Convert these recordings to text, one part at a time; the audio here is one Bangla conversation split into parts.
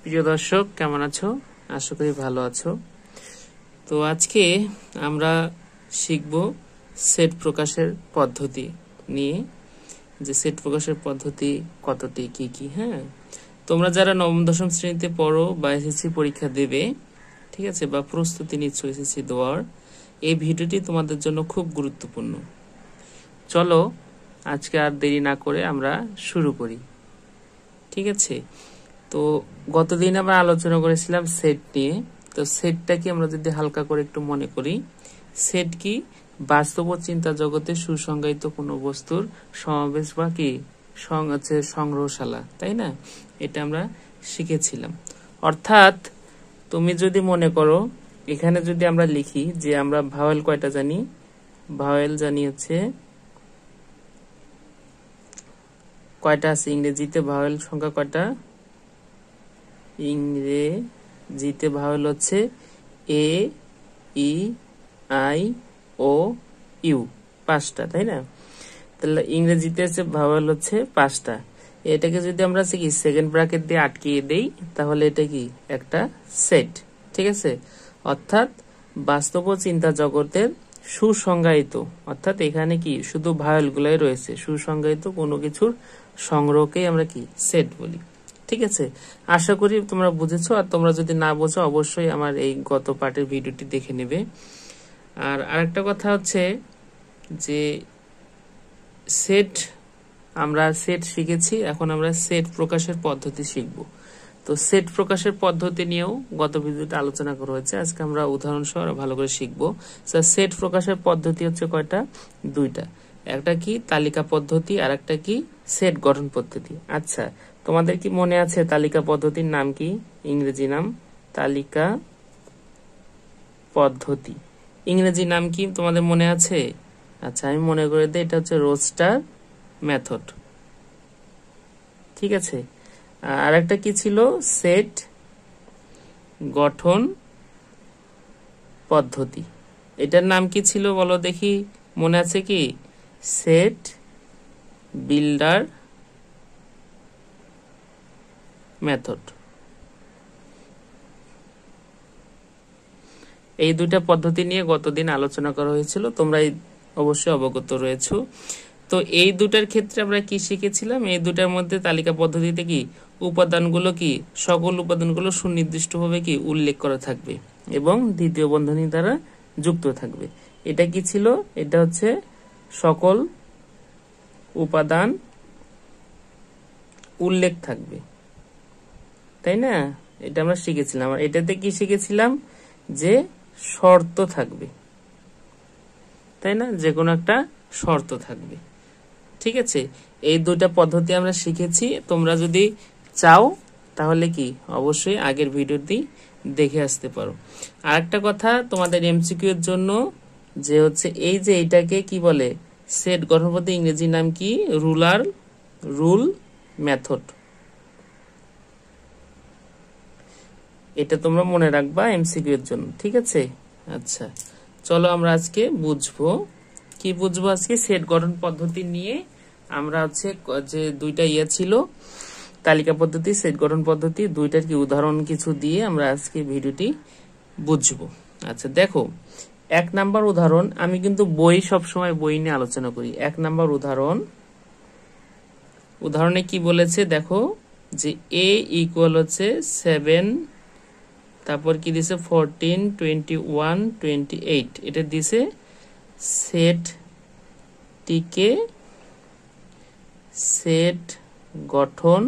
প্রিয় দর্শক, কেমন আছো? আশা করি ভালো আছো। তো আজকে আমরা শিখব সেট প্রকাশের পদ্ধতি নিয়ে, যে সেট প্রকাশের পদ্ধতি কতটি, কি কি। হ্যাঁ, তোমরা যারা নবম দশম শ্রেণীতে পড়ো বা এসএসসি পরীক্ষা দেবে, ঠিক আছে, বা প্রস্তুতি নিচ্ছ এসএসসি দেওয়ার, এই ভিডিওটি তোমাদের জন্য খুব গুরুত্বপূর্ণ। চলো আজকে আর দেরি না করে আমরা শুরু করি, ঠিক আছে। তো গতদিন আমরা আলোচনা করেছিলাম সেট নিয়ে। তো সেটটা কি আমরা যদি হালকা করে একটু মনে করি, সেট কি? বাস্তব ও চিন্তা জগতে সুসংজ্ঞায়িত কোনো বস্তুর সমাবেশ বা কি সংগ্রহশালা, তাই না? এটা আমরা শিখেছিলাম। অর্থাৎ তুমি যদি মনে করো, এখানে যদি আমরা লিখি যে আমরা ভাওয়েল কয়টা জানি, ভাওয়েল জানি হচ্ছে কয়টা আছে ইংরেজিতে, ভাওয়েল সংখ্যা কয়টা? ইংরেজিতে ভাওয়েল হচ্ছে এ, ই, আই, ও, ইউ, 5টা, তাই না? তাহলে ইংরেজিতে হচ্ছে ভাওয়েল হচ্ছে 5টা। এটাকে যদি আমরা কি সেকেন্ড ব্র্যাকেট দিয়ে আটকিয়ে দেই, তাহলে এটা কি একটা সেট, ঠিক আছে। অর্থাৎ বাস্তব ও চিন্তা জগতের সুসংজ্ঞায়িত, অর্থাৎ এখানে কি শুধু ভাওয়েল গুলাই রয়েছে, সুসংজ্ঞায়িত কোনো কিছুর সংগ্রহকেই আমরা কি সেট বলি, ঠিক আছে। আশা করি তোমরা বুঝেছো। আর তোমরা যদি না বোঝো, অবশ্যই আমার এই গত পার্টের ভিডিওটি দেখে নেবে। আর আরেকটা কথা হচ্ছে যে সেট, আমরা সেট শিখেছি, এখন আমরা সেট প্রকাশের পদ্ধতি শিখব। তো সেট প্রকাশের পদ্ধতি নিয়েও গত ভিডিওতে আলোচনা করা হয়েছে। আজকে আমরা উদাহরণ সহ ভালো করে শিখবো। সেট প্রকাশের পদ্ধতি হচ্ছে কয়টা? 2টা। একটা কি তালিকা পদ্ধতি, আর একটা কি সেট গঠন পদ্ধতি। আচ্ছা, তোমাদের কি মনে আছে তালিকা পদ্ধতির নাম কি? ইংরেজি নাম তালিকা পদ্ধতি। ইংরেজি নাম কি তোমাদের মনে আছে? আচ্ছা, আমি মনে করে দিই, এটা হচ্ছে রোস্টার মেথড, ঠিক আছে। আর একটা কি ছিল? সেট গঠন পদ্ধতি। এটার নাম কি ছিল বলো দেখি, মনে আছে কি? Set builder method. এই দুইটা পদ্ধতি নিয়ে গতদিন আলোচনা করা হয়েছিল, তোমরা অবশ্যই অবগত রয়েছো। তো এই দুটার ক্ষেত্রে আমরা কি শিখেছিলাম? এই দুটার মধ্যে তালিকা পদ্ধতিতে কি উপাদানগুলো কি সকল উপাদানগুলো সুনির্দিষ্টভাবে কি উল্লেখ করা থাকবে এবং দ্বিতীয় বন্ধনী দ্বারা যুক্ত থাকবে। এটা কি ছিল? এটা হচ্ছে সকল উপাদান উল্লেখ থাকবে, তাই না? এটা আমরা শিখেছিলাম। আর এটাতে কি শিখেছিলাম? যে শর্ত থাকবে, তাই না? যে কোনো একটা শর্ত থাকবে, ঠিক আছে। এই দুইটা পদ্ধতি আমরা শিখেছি। তোমরা যদি চাও তাহলে কি অবশ্যই আগের ভিডিওটি দেখে আসতে পারো। আর একটা কথা তোমাদের এমসিকিউ এর জন্য, যে হচ্ছে এই যে এইটাকে কি বলে? সেট গঠন পদ্ধতি ইংরেজি নাম কি? Rule method. এটা তোমরা মনে রাখবা এমসিকিউ এর জন্য, ঠিক আছে। আচ্ছা, চলো আমরা আজকে বুঝবো। কি বুঝবো আজকে? সেট গঠন পদ্ধতি নিয়ে আমরা হচ্ছে যে দুইটা ছিল তালিকা পদ্ধতি, সেট গঠন পদ্ধতি, দুইটার কি উদাহরণ কিছু দিয়ে আমরা আজকে ভিডিওটি বুঝবো। আচ্ছা দেখো, 1 নাম্বার উদাহরণ, আমি কিন্তু বই সবসময় বই নিয়ে আলোচনা করি। 1 নাম্বার উদাহরণে কি বলেছে দেখো, যে a ইকুয়াল হচ্ছে 7, তারপর কি দিছে 14, 21, 28, এটা দিছে। সেটটিকে সেট গঠন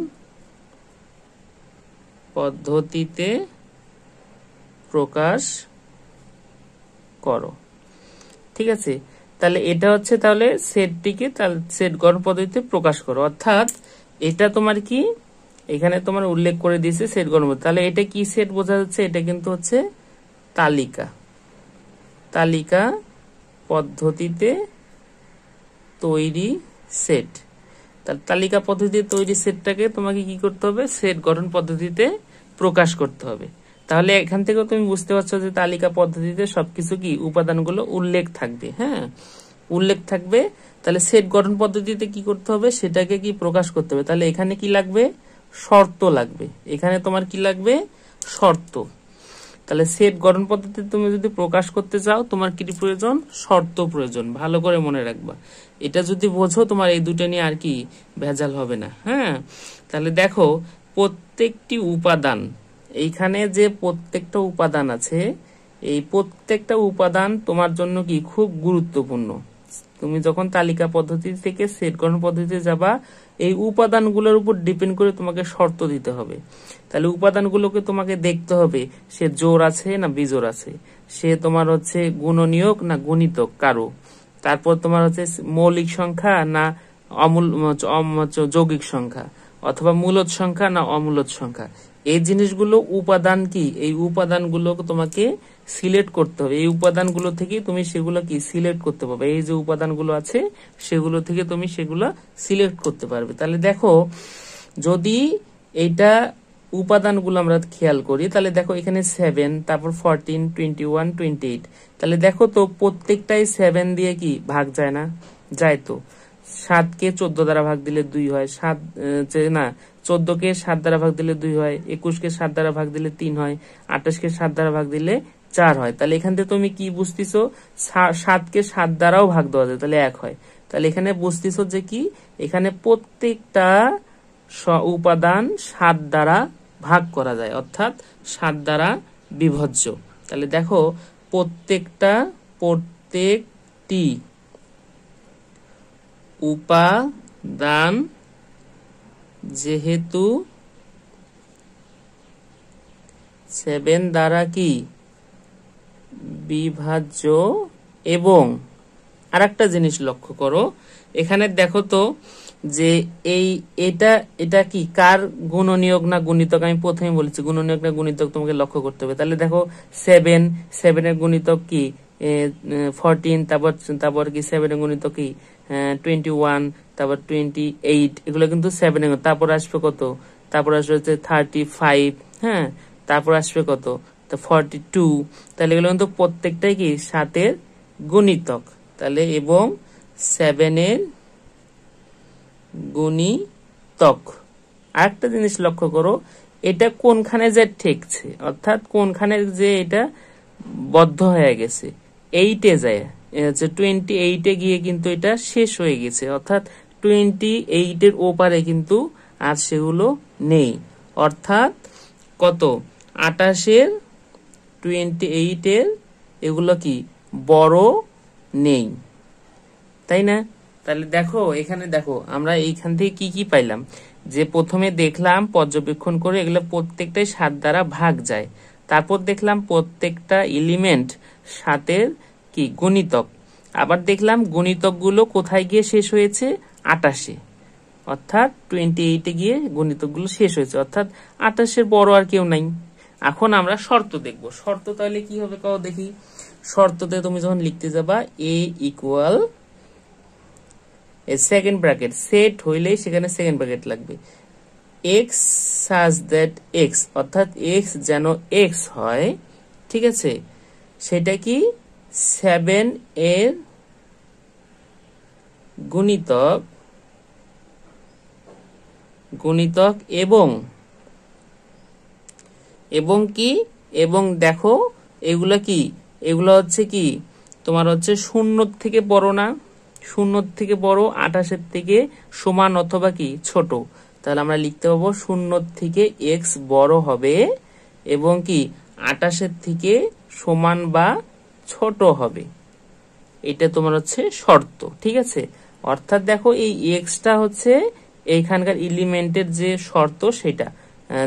পদ্ধতিতে প্রকাশ করো, ঠিক আছে। তাহলে এটা হচ্ছে, তাহলে সেটটিকে সেট গঠন পদ্ধতিতে প্রকাশ করো। অর্থাৎ এটা তোমার কি এখানে তোমার উল্লেখ করে দিয়েছে সেট গঠন পদ্ধতি। তাহলে এটা কি সেট বোঝা যাচ্ছে? এটা কিন্তু হচ্ছে তালিকা পদ্ধতিতে তৈরি সেট। তাহলে তালিকা পদ্ধতিতে তৈরি সেটটাকে তোমাকে কি করতে হবে? সেট গঠন পদ্ধতিতে প্রকাশ করতে হবে। তাহলে এখান থেকে তুমি বুঝতে পারছো যে তালিকা পদ্ধতিতে সবকিছু কি উপাদানগুলো উল্লেখ থাকবে। হ্যাঁ, উল্লেখ থাকবে। তাহলে সেট গঠন পদ্ধতিতে কি করতে হবে? সেটাকে কি প্রকাশ করতে হবে। তাহলে এখানে কি লাগবে? শর্ত লাগবে। এখানে তোমার কি লাগবে? শর্ত। তাহলে সেট গঠন পদ্ধতি তুমি যদি প্রকাশ করতে চাও তোমার কি প্রয়োজন? শর্ত প্রয়োজন। ভালো করে মনে রাখবা, এটা যদি বোঝো তোমার এই দুটো নিয়ে আর কি ভেজাল হবে না। হ্যাঁ, তাহলে দেখো প্রত্যেকটি উপাদান, এইখানে যে প্রত্যেকটা উপাদান আছে, এই প্রত্যেকটা উপাদান তোমার জন্য কি খুব গুরুত্বপূর্ণ। তুমি যখন তালিকা পদ্ধতি থেকে সেট গঠন পদ্ধতিতে যাবা, এই উপাদানগুলোর উপর ডিপেন্ড করে তোমাকে শর্ত দিতে হবে। তাহলে উপাদানগুলোকে তোমাকে দেখতে হবে সে জোড় আছে না বিজোড় আছে, সে তোমার হচ্ছে গুণনীয়ক না গুণিতক কারো, তারপর তোমার হচ্ছে মৌলিক সংখ্যা না যৌগিক সংখ্যা, অথবা মূলদ সংখ্যা না অমূলদ সংখ্যা। এই জিনিসগুলো উপাদান কি, এই উপাদানগুলো তোমাকে সিলেক্ট করতে হবে। এই উপাদানগুলো থেকে তুমি সেগুলো কি সিলেক্ট করতে পারবে। এই যে উপাদানগুলো আছে সেগুলো থেকে তুমি সেগুলো সিলেক্ট করতে পারবে। তাহলে দেখো যদি এইটা উপাদানগুলো আমরা খেয়াল করি, তাহলে দেখো এখানে 7, তারপর 14, 21, 28। তাহলে দেখো তো প্রত্যেকটাই 7 দিয়ে কি ভাগ যায় না? যায় তো। 7 কে 14 দ্বারা ভাগ দিলে 2 হয়, 14 কে 7 দ্বারা ভাগ দিলে 2 হয়, 21 কে 7 দ্বারা ভাগ দিলে 3 হয়, 28 কে 7 দ্বারা ভাগ দিলে 4 হয়। তাহলে এখান থেকে তুমি কি বুঝতেছো? 7 কে 7 দ্বারাও ভাগ দেওয়া যায়, তাহলে 1 হয়। তাহলে এখানে বুঝতেছো যে কি এখানে প্রত্যেকটা উপাদান 7 দ্বারা ভাগ করা যায়, অর্থাৎ 7 দ্বারা বিভাজ্য। তাহলে দেখো প্রত্যেকটি উপাদান যেহেতু 7 দ্বারা কি বিভাজ্য, এবং আরেকটা জিনিস লক্ষ্য করো, এখানে দেখো তো যে এটা কি কার গুণনীয়ক না গুণিতক? আমি প্রথমে বলেছি গুণনীয়ক না গুণিতক তোমাকে লক্ষ্য করতে হবে। তাহলে দেখো 7 এর গুণিতক কি 14, তারপর কি 7 এর গুণিতক কি 21, তারপর 28, এগুলো কিন্তু 7 এর। তারপর আসবে কত? তারপর আসবে হচ্ছে 35, হ্যাঁ, তারপর আসবে কত? 42। তাহলে এগুলো কিন্তু প্রত্যেকটাই কি 7 এর গুণিতক। তাহলে এবং 7 এর গুণিতক। আরেকটা জিনিস লক্ষ্য করো, এটা কোনখানে যে ঠেকছে, অর্থাৎ কোনখানে যে এটা বদ্ধ হয়ে গেছে, 8-এ যায়, 28-এ গিয়ে কিন্তু এটা শেষ হয়ে গেছে, অর্থাৎ 28-এর ওপারে কিন্তু আর সেগুলো নেই। অর্থাৎ কত? 28-এর 28-এর এগুলো কি বড় নেই, তাই না? তাহলে দেখো এখানে দেখো আমরা এইখান থেকে কি কি পাইলাম, যে প্রথমে দেখলাম পর্যবেক্ষণ করে এগুলো প্রত্যেকটাই 7 দ্বারা ভাগ যায়। তারপর দেখলাম প্রত্যেকটা এলিমেন্ট 7-এর কি গুণিতক। আবার দেখলাম গুণিতকগুলো কোথায় গিয়ে শেষ হয়েছে? 28-এ, অর্থাৎ 28-এ গিয়ে গুণিতকগুলো শেষ হয়েছে, অর্থাৎ 28-এর বড় আর কেউ নাই। এখন আমরা শর্ত দেখব। শর্ত তাহলে কি হবে কাও দেখি। শর্ততে তুমি যখন লিখতে যাবা a equal second bracket, set হইলেই সেখানে সেকেন্ড ব্র্যাকেট লাগবে, x such that x, অর্থাৎ x যেন x হয়, ঠিক আছে, সেটা কি 7 এর গুণিতক এবং কি, এবং দেখো এগুলা কি, এগুলো হচ্ছে কি তোমার হচ্ছে 0 থেকে বড় না, 0 থেকে বড়, 28-এর থেকে সমান অথবা কি ছোট। তাহলে আমরা লিখতে পাবো 0 থেকে x বড় হবে এবং কি 28-এর থেকে সমান বা ছোট হবে। এটা তোমার হচ্ছে শর্ত, ঠিক আছে। অর্থাৎ দেখো এই এক্সটা হচ্ছে এইখানকার এলিমেন্টের যে শর্ত, সেটা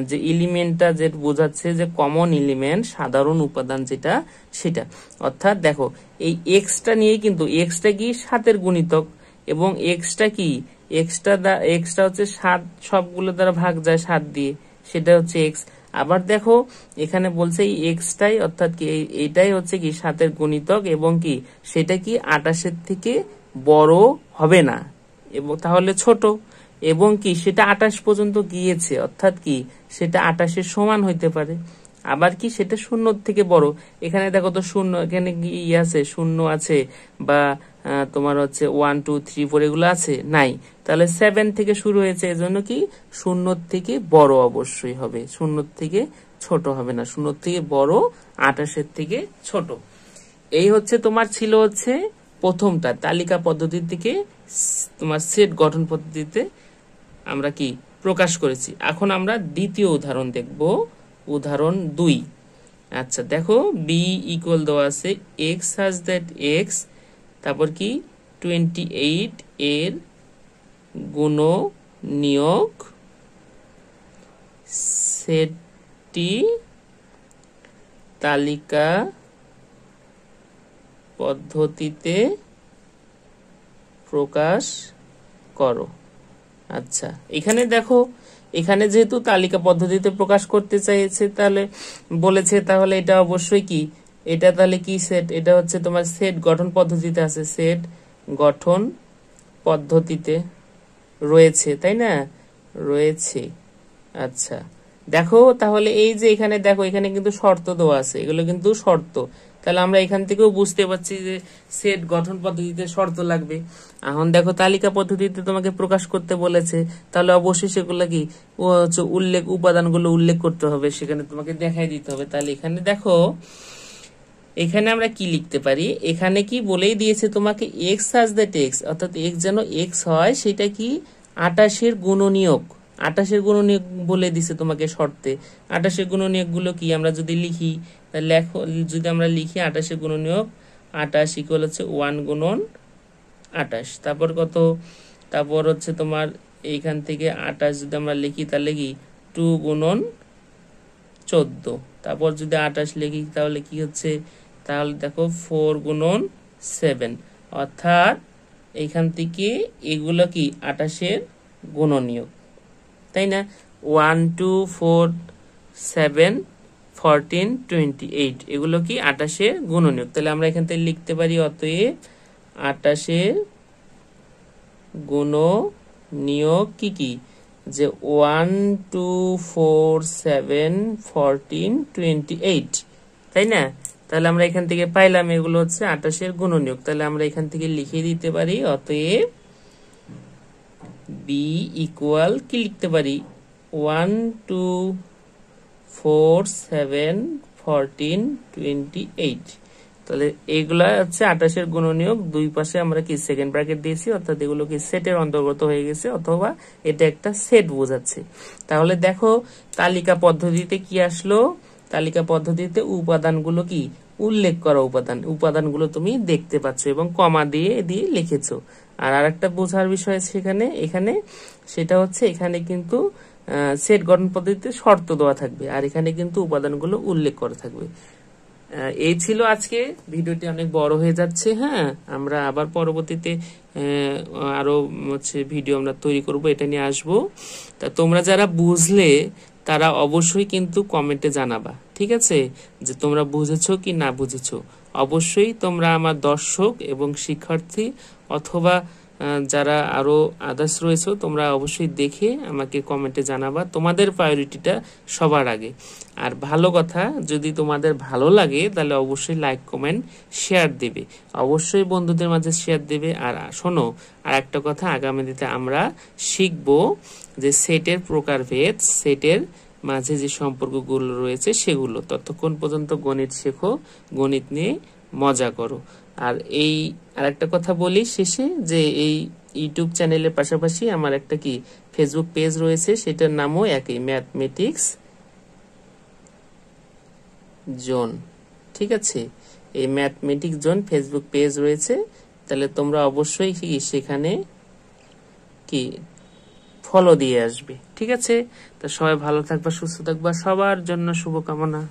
যে এলিমেন্টটা যে বোঝাচ্ছে যে কমন এলিমেন্ট, সাধারণ উপাদান যেটা, সেটা। অর্থাৎ দেখো এই এক্সটা নিয়ে কিন্তু এক্সটা কি 7-এর গুণিতক, এবং এক্সটা কি এক্সটা হচ্ছে 7 সবগুলো দ্বারা ভাগ যায় 7 দিয়ে, সেটা হচ্ছে এক্স। আবার দেখো এখানে বলছে এই এক্সটাই, অর্থাৎ কি এইটাই হচ্ছে কি 7-এর গুণিতক, এবং কি সেটা কি 28-এর থেকে বড় হবে না, এবং তাহলে ছোট, এবং কি সেটা 28 পর্যন্ত গিয়েছে, অর্থাৎ কি সেটা 28-এর সমান হইতে পারে। আবার কি সেটা শূন্য থেকে বড়। এখানে দেখো তো শূন্য, এখানে কি আছে, শূন্য আছে বা তোমার হচ্ছে 1 2 3 4 এগুলো আছে নাই, তাহলে 7 থেকে শুরু হয়েছে, এজন্য কি শূন্য থেকে বড় অবশ্যই হবে, শূন্য থেকে ছোট হবে না, শূন্য থেকে বড়, 28 থেকে ছোট। এই হচ্ছে তোমার ছিল হচ্ছে প্রথমটা তালিকা পদ্ধতি থেকে তোমার সেট গঠন পদ্ধতিতে আমরা কি প্রকাশ করেছি। এখন আমরা দ্বিতীয় উদাহরণ দেখব, উদাহরণ 2। আচ্ছা দেখো বি ইকুয়াল দেওয়া আছে x সাজ দ্যাট x, তারপর কি 28 এর গুণনীয়ক সেটটি তালিকা পদ্ধতিতে প্রকাশ করো। আচ্ছা এখানে দেখো, এখানে যেহেতু তালিকা পদ্ধতিতে প্রকাশ করতে চাইছে তাহলে বলেছে, তাহলে এটা অবশ্যই কি, এটা তাহলে কি সেট, এটা হচ্ছে তোমার সেট গঠন পদ্ধতিতে আছে, সেট গঠন পদ্ধতিতে রয়েছে, তাই না, রয়েছে। আচ্ছা দেখো তাহলে এই যে এখানে দেখো, এখানে কিন্তু শর্ত দেওয়া আছে, এগুলো কিন্তু শর্ত, তাহলে আমরা এখান থেকেও বুঝতে পারছি যে সেট গঠন পদ্ধতিতে শর্ত লাগবে। এখন দেখো তালিকা পদ্ধতিতে তোমাকে প্রকাশ করতে বলেছে, তাহলে অবশ্যই সেগুলো কি উল্লেখ, উপাদানগুলো উল্লেখ করতে হবে, সেখানে তোমাকে দেখাই দিতে হবে। তাহলে এখানে দেখো, এখানে আমরা কি লিখতে পারি, এখানে কি বলেই দিয়েছে তোমাকে x সাজ দ্যাট x, অর্থাৎ x যেন x হয়, সেটা কি 28 এর গুণনীয়ক, 28 এর গুণনীয়ক বলে দিছে তোমাকে শর্তে। 28 এর গুণনীয়ক গুলো কি আমরা যদি লিখি, লেখো, যদি আমরা লিখি 28 এর গুণনীয়ক, 28 ইকুয়াল হচ্ছে 1 গুণন 28, তারপর কত, তারপর হচ্ছে তোমার এইখান থেকে 28 যদি আমরা লিখি তাহলে কি 2 গুণন 14, তারপর যদি 28 লিখি তাহলে কি হচ্ছে, তাহলে দেখো 4 গুণন 7, অর্থাৎ এইখান থেকে এগুলো কি 28 এর গুণনীয়ক, তাই না, 1 2 4 7 14 28, এগুলো কি 28 এর গুণনীয়ক। তাহলে আমরা এখান থেকে লিখতে পারি অতএব 28 এর গুণনীয়ক কি কি, যে 1 2 4 7 14 28, তাই না। তাহলে আমরা এখান থেকে পাইলাম এগুলো হচ্ছে 28 এর গুণনীয়ক। তাহলে আমরা এখান থেকে লিখে দিতে পারি অতএব বি ইকুয়াল কি লিখতে পারি, 1 2 4 7 14 28, তাহলে এইগুলা হচ্ছে 28 এর গুণনীয়ক, দুই পাশে আমরা কি সেকেন্ড ব্র্যাকেট দিয়েছি, অর্থাৎ এগুলো কি সেটের অন্তর্গত হয়ে গেছে, অথবা এটা একটা সেট বোঝাচ্ছে। তাহলে দেখো তালিকা পদ্ধতিতে কি আসলো, তালিকা পদ্ধতিতে উপাদানগুলো কি উল্লেখ করা, উপাদানগুলো তুমি দেখতে পাচ্ছ এবং কমা দিয়ে দিয়ে লিখেছো। আর আরেকটা বোঝার বিষয় সেখানে, এখানে সেটা হচ্ছে এখানে কিন্তু সেট গঠন পদ্ধতিতে শর্ত দেওয়া থাকবে, আর এখানে কিন্তু উপাদানগুলো উল্লেখ করা থাকবে। এই ছিল আজকে ভিডিওটি, অনেক বড় হয়ে যাচ্ছে। হ্যাঁ, আমরা আবার পরবর্তীতে আরো হচ্ছে ভিডিও আমরা তৈরি করব, এটা নিয়ে আসবো। তা তোমরা যারা বুঝলে তারা অবশ্যই কিন্তু কমেন্টে জানাবা, ঠিক আছে, যে তোমরা বুঝেছো কি না বুঝেছো। অবশ্যই তোমরা আমার দর্শক এবং শিক্ষার্থী অথবা যারা আরো আদার্স রয়েছে, তোমরা অবশ্যই দেখে আমাকে কমেন্টে জানাবা, তোমাদের প্রায়োরিটিটা সবার আগে। আর ভালো কথা, যদি তোমাদের ভালো লাগে তাহলে অবশ্যই লাইক কমেন্ট শেয়ার দেবে, অবশ্যই বন্ধুদের মাঝে শেয়ার দেবে। আর শোনো, আর একটা কথা, আগামীতে আমরা শিখবো যে সেটের প্রকারভেদ, সেটের মাঝে যে সম্পর্কগুলো রয়েছে সেগুলো। ততক্ষণ পর্যন্ত গণিত শেখো, গণিত নিয়ে মজা করো। আর এই আরেকটা কথা বলি শেষে, যে এই ইউটিউব চ্যানেলের পাশাপাশি আমার একটা কি ফেসবুক পেজ রয়েছে, সেটার নামও একই, ম্যাথমেটিক্স জোন, ঠিক আছে। এই ম্যাথমেটিক্স জোন ফেসবুক পেজ রয়েছে, তাহলে তোমরা অবশ্যই কি সেখানে কি ফলো দিয়ে আসবে, ঠিক আছে। তো সবাই ভালো থাকবা, সুস্থ থাকবা, সবার জন্য শুভকামনা।